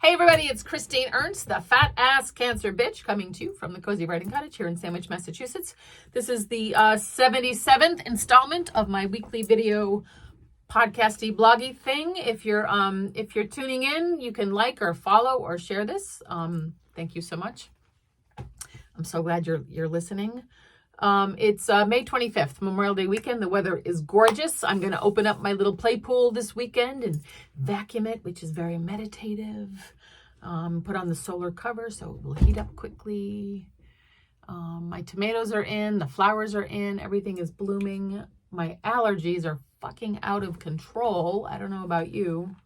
Hey everybody, it's Christine Ernst, the fat ass cancer bitch, coming to you from the Cozy Writing Cottage here in Sandwich, Massachusetts. This is the 77th installment of my weekly video podcasty bloggy thing. If you're tuning in, you can like or follow or share this. Thank you so much. I'm so glad you're listening. It's May 25th, Memorial Day weekend. The weather is gorgeous. I'm going to open up my little play pool this weekend and vacuum it, which is very meditative. Put on the solar cover so it will heat up quickly. My tomatoes are in, the flowers are in, everything is blooming. My allergies are fucking out of control. I don't know about you,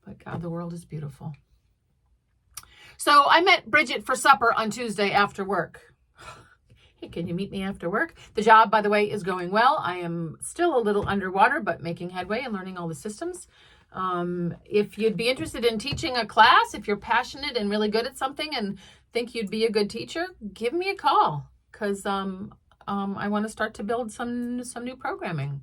but God, the world is beautiful. So I met Bridget for supper on Tuesday after work. Hey, can you meet me after work? The job, by the way, is going well. I am still a little underwater, but making headway and learning all the systems. If you'd be interested in teaching a class, if you're passionate and really good at something and think you'd be a good teacher, give me a call because I want to start to build some new programming.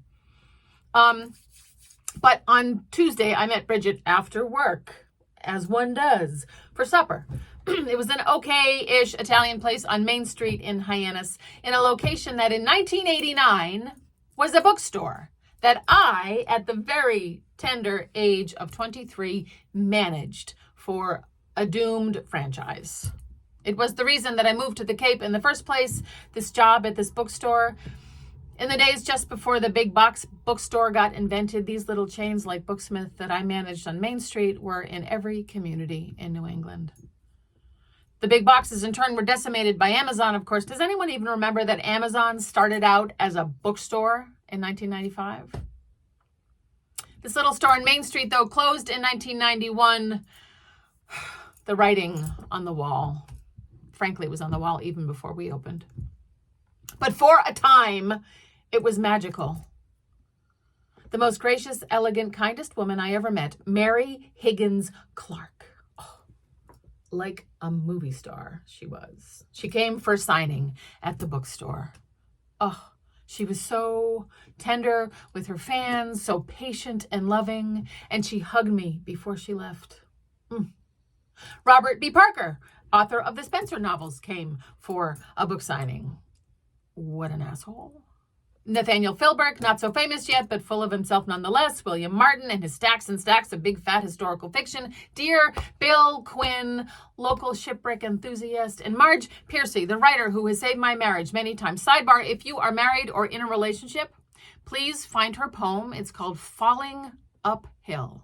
But on Tuesday, I met Bridget after work, as one does, for supper. It was an okay-ish Italian place on Main Street in Hyannis, in a location that in 1989 was a bookstore that I, at the very tender age of 23, managed for a doomed franchise. It was the reason that I moved to the Cape in the first place, this job at this bookstore. In the days just before the big box bookstore got invented, these little chains like Booksmith that I managed on Main Street were in every community in New England. The big boxes, in turn, were decimated by Amazon, of course. Does anyone even remember that Amazon started out as a bookstore in 1995? This little store on Main Street, though, closed in 1991. The writing on the wall, frankly, was on the wall even before we opened. But for a time, it was magical. The most gracious, elegant, kindest woman I ever met, Mary Higgins Clark. Like a movie star, she was. She came for a signing at the bookstore. Oh, she was so tender with her fans, so patient and loving, and she hugged me before she left. Robert B. Parker, author of the Spencer novels, came for a book signing. What an asshole. Nathaniel Philbrick, not so famous yet, but full of himself nonetheless. William Martin and his stacks and stacks of big fat historical fiction. Dear Bill Quinn, local shipwreck enthusiast. And Marge Piercy, the writer who has saved my marriage many times. Sidebar, if you are married or in a relationship, please find her poem. It's called Falling Uphill.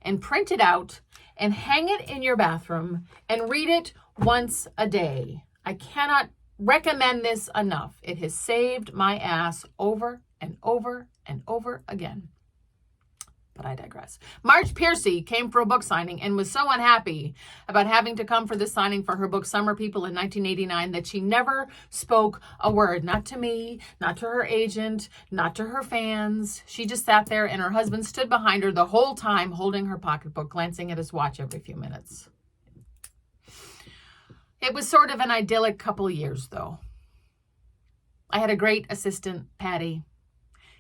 And print it out and hang it in your bathroom and read it once a day. I cannot recommend this enough. It has saved my ass over and over and over again. But I digress. Marge Piercy came for a book signing and was so unhappy about having to come for this signing for her book Summer People in 1989 that she never spoke a word. Not to me, not to her agent, not to her fans. She just sat there and her husband stood behind her the whole time holding her pocketbook, glancing at his watch every few minutes. It was sort of an idyllic couple of years, though. I had a great assistant, Patty,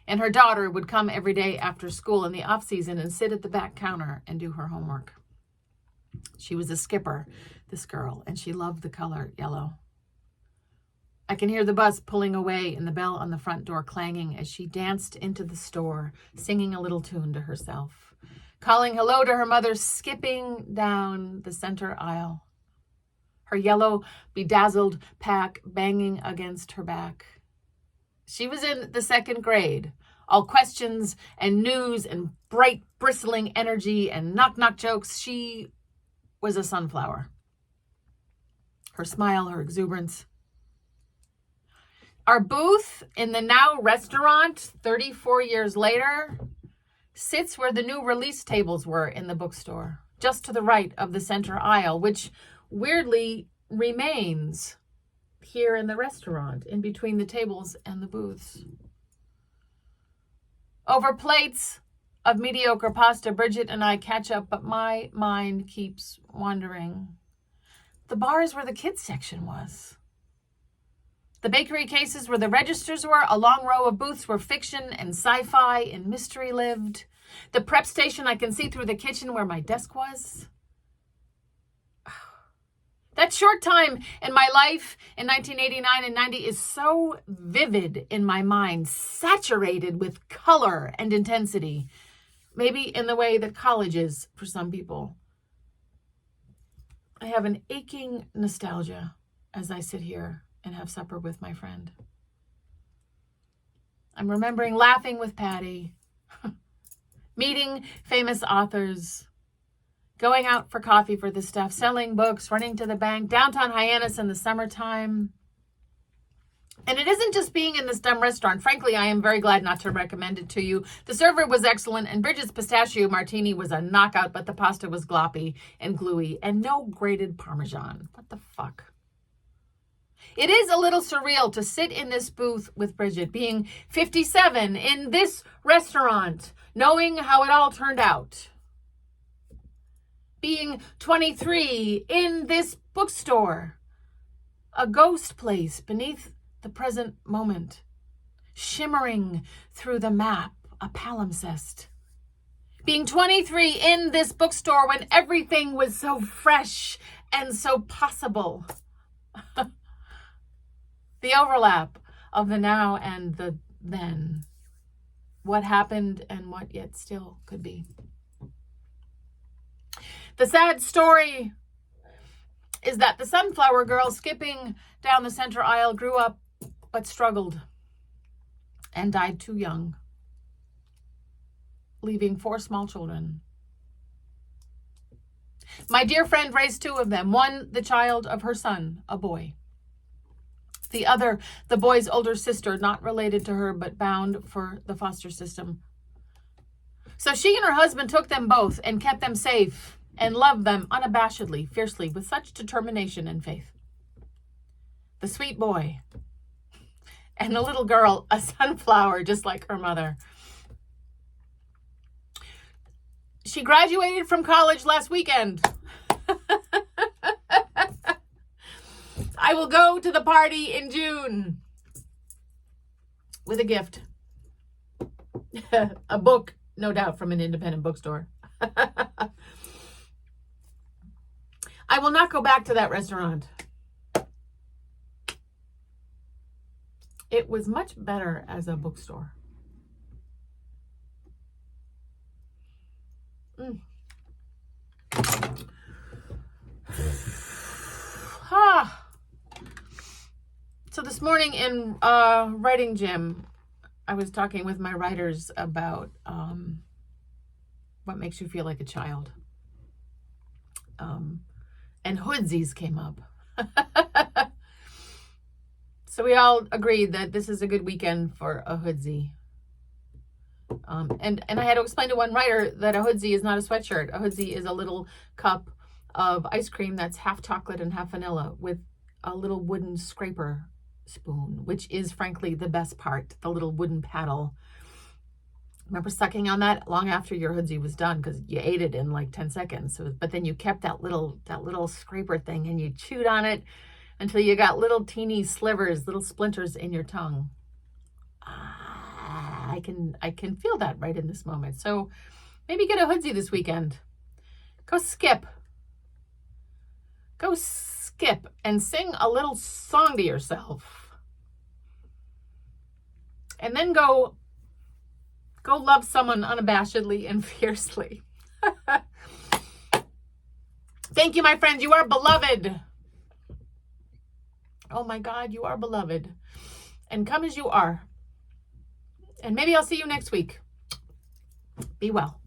and her daughter would come every day after school in the off-season and sit at the back counter and do her homework. She was a skipper, this girl, and she loved the color yellow. I can hear the bus pulling away and the bell on the front door clanging as she danced into the store, singing a little tune to herself, calling hello to her mother, skipping down the center aisle. Her yellow, bedazzled pack banging against her back. She was in the second grade, all questions and news and bright, bristling energy and knock-knock jokes. She was a sunflower. Her smile, her exuberance. Our booth in the now restaurant, 34 years later, sits where the new release tables were in the bookstore, just to the right of the center aisle, which weirdly remains here in the restaurant, in between the tables and the booths. Over plates of mediocre pasta, Bridget and I catch up, but my mind keeps wandering. The bar is where the kids section was. The bakery cases where the registers were, a long row of booths where fiction and sci-fi and mystery lived. The prep station I can see through the kitchen where my desk was. That short time in my life in 1989 and 90 is so vivid in my mind, saturated with color and intensity, maybe in the way that college is for some people. I have an aching nostalgia as I sit here and have supper with my friend. I'm remembering laughing with Patty, meeting famous authors, going out for coffee for this stuff, selling books, running to the bank, downtown Hyannis in the summertime. And it isn't just being in this dumb restaurant. Frankly, I am very glad not to recommend it to you. The server was excellent, and Bridget's pistachio martini was a knockout, but the pasta was gloppy and gluey, and no grated Parmesan. What the fuck? It is a little surreal to sit in this booth with Bridget, being 57 in this restaurant, knowing how it all turned out. Being 23 in this bookstore, a ghost place beneath the present moment, shimmering through the map, a palimpsest. Being 23 in this bookstore when everything was so fresh and so possible. The overlap of the now and the then. What happened and what yet still could be. The sad story is that the sunflower girl skipping down the center aisle grew up but struggled and died too young, leaving 4 small children. My dear friend raised 2 of them, one the child of her son, a boy. The other, the boy's older sister, not related to her but bound for the foster system. So she and her husband took them both and kept them safe and loved them unabashedly, fiercely, with such determination and faith. The sweet boy and the little girl, a sunflower just like her mother. She graduated from college last weekend. I will go to the party in June with a gift. A book, no doubt, from an independent bookstore. I will not go back to that restaurant. It was much better as a bookstore. So this morning in writing gym, I was talking with my writers about what makes you feel like a child. And Hoodsies came up. So we all agreed that this is a good weekend for a Hoodsie. And I had to explain to one writer that a Hoodsie is not a sweatshirt. A Hoodsie is a little cup of ice cream that's half chocolate and half vanilla with a little wooden scraper spoon, which is frankly the best part, the little wooden paddle. Remember sucking on that long after your Hoodsie was done because you ate it in like 10 seconds. But then you kept that little scraper thing and you chewed on it until you got little teeny slivers, little splinters in your tongue. I can feel that right in this moment. So maybe get a Hoodsie this weekend. Go skip and sing a little song to yourself. And then go love someone unabashedly and fiercely. Thank you, my friends. You are beloved. Oh my God, you are beloved. And come as you are. And maybe I'll see you next week. Be well.